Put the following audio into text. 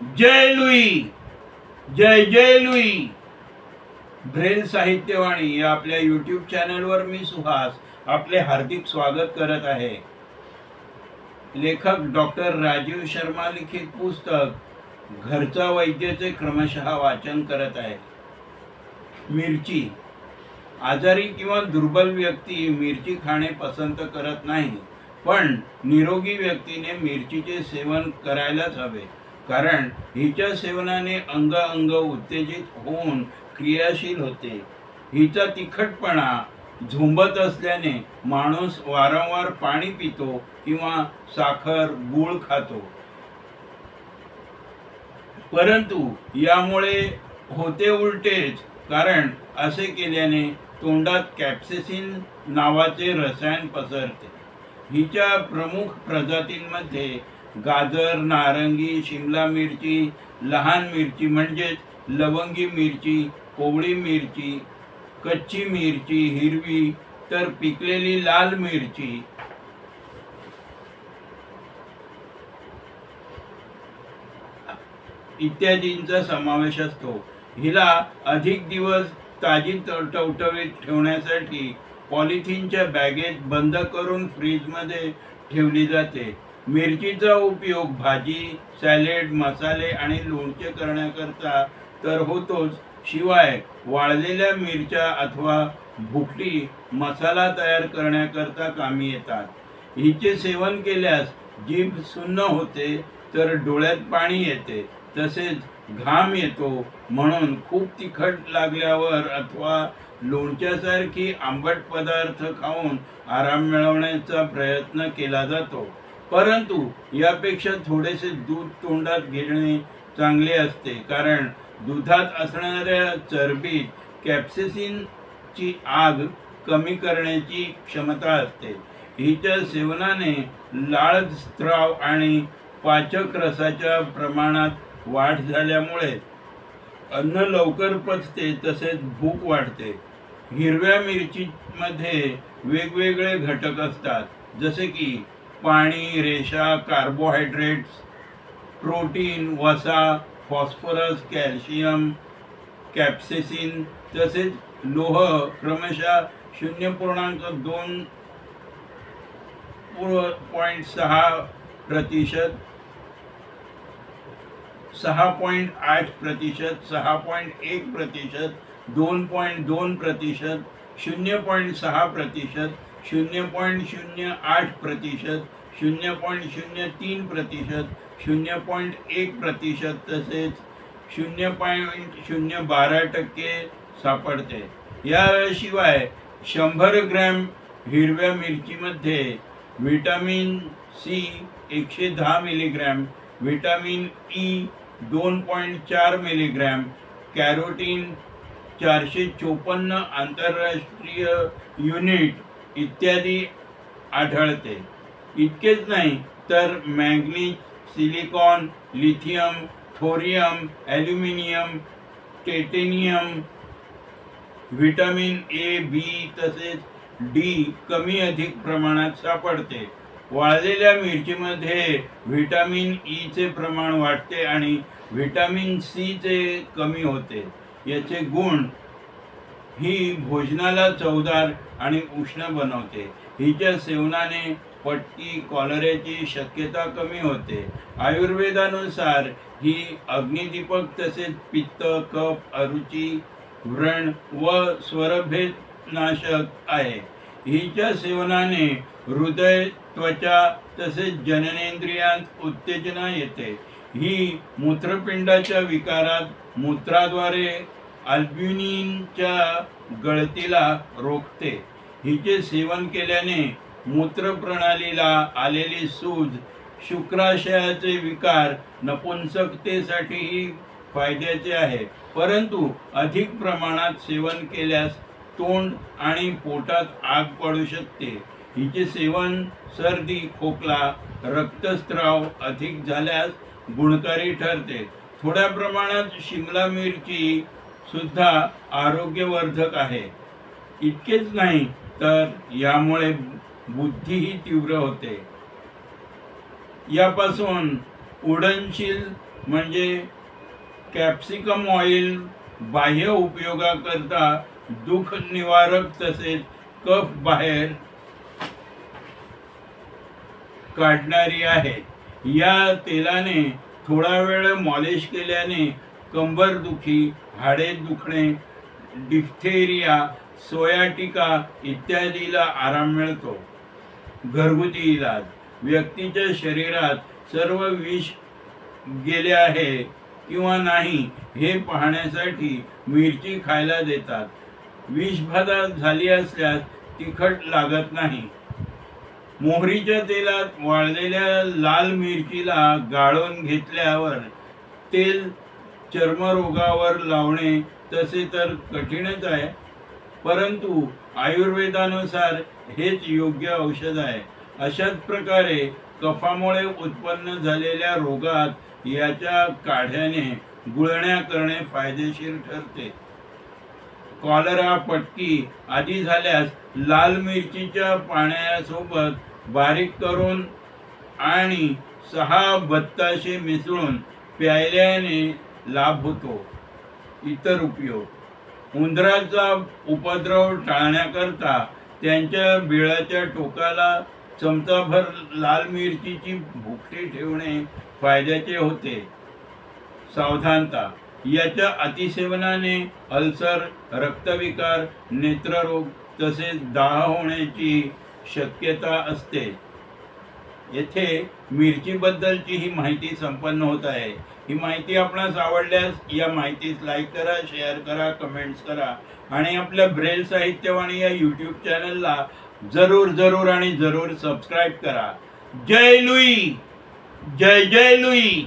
जय Louis, जय जय Louis. Braille साहित्यवाणी या आपल्या YouTube चॅनलवर मी सुहास आपले हार्दिक स्वागत करत आहे. लेखक डॉक्टर राजीव शर्मा लिखित पुस्तक घरचा वैद्यचे क्रमशः वाचन करत आहे. मिरची. आजारी किंवा दुर्बल व्यक्ती मिरची खाणे पसंत करत नाही, पण निरोगी व्यक्तीने मिरचीचे सेवन करायलाच हवे, कारण हिच्या सेवनाने अंग उत्तेजित होऊन क्रियाशील होते. हिचा तिखटपणा झुंबत असल्याने माणूस वारंवार पाणी पितो किंवा साखर गूळ खातो. परंतु यामुळे होते उलटेच, कारण असे केल्याने तोंडात कॅप्सेसिन नावाचे रसायन पसरते. हिच्या प्रमुख प्रजातींमध्ये गाजर, नारंगी, शिमला मिरची, लहान मिरची म्हणजेच लवंगी मिरची, कोवळी मिरची, कच्ची मिरची, हिरवी तर पिकलेली लाल मिरची इत्यादींचा समावेश असतो. हिला अधिक दिवस ताजी टवटवीत ठेवण्यासाठी पॉलिथिनच्या बॅगेत बंद करून फ्रीजमध्ये ठेवली जाते. मिरचीचा उपयोग भाजी, सॅलेड, मसाले आणि लोणचे करण्याकरता तर होतोच, शिवाय वाळलेल्या मिरच्या अथवा भुकटी मसाला तयार करण्याकरता कामी येतात. हिचे सेवन केल्यास जीभ सुन्न होते, तर डोळ्यात पाणी येते, तसेच घाम येतो. म्हणून खूप तिखट लागल्यावर अथवा लोणच्यासारखी आंबट पदार्थ खाऊन आराम मिळवण्याचा प्रयत्न केला जातो. परंतु यापेक्षा थोडेसे दूध तोंडात घेणे चांगले असते, कारण दुधात असणाऱ्या चरबीत कॅप्सेसिनची आग कमी करण्याची क्षमता असते. हिच्या सेवनाने लाळस्राव आणि पाचक रसाच्या प्रमाणात वाढ झाल्यामुळे अन्न लवकर पचते, तसेच भूक वाढते. हिरव्या मिरचीमध्ये वेगवेगळे घटक असतात, जसे की पाणी, रेशा, कार्बोहायड्रेट्स, प्रोटीन, वसा, फॉस्फरस, कॅल्शियम, कॅप्सेसिन तसेच लोह क्रमशः 0.2.6%, 6.8%, 6.1%, 2.2%, 0.6%, 0.08%, 0.03%, 0.1% तसेच 0.012% सापडते. याशिवाय 100 ग्रॅम हिरव्या मिरचीमध्ये vitamin C 110 milligram, vitamin E 2.4 milligram, carotene 454 आंतरराष्ट्रीय युनिट इत्यादी आढळते. इतकेच नाही तर manganese, silicon, lithium, thorium, aluminium, titanium, vitamin A, B तसेच डी कमी अधिक प्रमाणात सापडते. वाळलेल्या मिरचीमध्ये व्हिटॅमिन ई चे प्रमाण वाढते आणि व्हिटॅमिन सी चे कमी होते. याचे गुण ही भोजनाला चवदार आणि उष्ण बनवते. हिच्या सेवनाने पटकी, कॉलऱ्याची शक्यता कमी होते. आयुर्वेदानुसार ही अग्निदीपक तसेच पित्त, कफ, अरुची, व्रण व स्वरभेदनाशक आहे. हिच्या सेवनाने हृदय, त्वचा तसेच जननेंद्रियांत उत्तेजना येते. ही मूत्रपिंडाच्या विकारात मूत्राद्वारे अल्ब्युमिनच्या गळतीला रोखते. हिचे सेवन केल्याने मूत्रप्रणालीला आलेली सूज, शुक्राशयाचे विकार, नपुंसकतेसाठीही फायद्याचे आहे. परंतु अधिक प्रमाणात सेवन केल्यास तोंड आणि पोटात आग पडू शकते. हिचे सेवन सर्दी, खोकला, रक्तस्राव अधिक झाल्यास गुणकारी ठरते. थोड्या प्रमाणात शिमला मिरची सुद्धा आरोग्यवर्धक आहे. इतकेच नाही तर यामुळे बुद्धीही तीव्र होते. यापासून उडनशील म्हणजे कॅप्सिकम ऑइल बाह्य उपयोगाकरता दुख निवारक तसेच कफ बाहेर काढणारी आहे। या तेलाने थोडा वेळ मॉलिश केल्याने कंबरदुखी, हाडे दुखणे, डिफ्थेरिया, सोयाटिका इत्यादीला आराम मिळतो। घरगुती इलाज, व्यक्तीच्या शरीरात सर्व विष गेले आहे किंवा नाही हे पाहण्यासाठी मिरची खायला देतात। विषबाधा झाली असल्यास तिखट लागत नाही। मोहरीच्या तेलात वाळलेल्या लाल मिरचीला गाळून घेतल्यावर तेल चर्मरोगावर लावणे तसे तर कठीणच आहे, परंतु आयुर्वेदानुसार हेच योग्य औषध आहे। अशाच प्रकारे कफामुळे उत्पन्न झालेल्या रोगात याच्या काढ्याने गुळण्या करणे फायदेशीर ठरते। कॉलरा, पटकी आदी झाल्यास लाल मिरचीच्या पाण्यासोबत बारीक करून आणि 6 बत्ताशे मिसळून प्यायल्याने लाभ होतो। इतर उपयोग, उंदराचा उपद्रव टाळण्याकरता त्यांच्या बिळाच्या टोकाला चमचाभर लाल मिरचीची भुकटी ठेवणे फायद्याचे होते। सावधानता, याच्या अतिसेवनाने अल्सर, रक्तविकार, नेत्ररोग तसेच दाह होण्याची शक्यता असते। येथे मिरचीबद्दलची ही माहिती संपन्न होत आहे। ही माहिती आपणास आवडल्यास या माहितीस लाईक करा, शेअर करा, कमेंट्स करा आणि आपल्या ब्रेल साहित्यवाणी या यूट्यूब चॅनलला जरूर आणि जरूर सबस्क्राईब करा। जय लुई, जय जय लुई।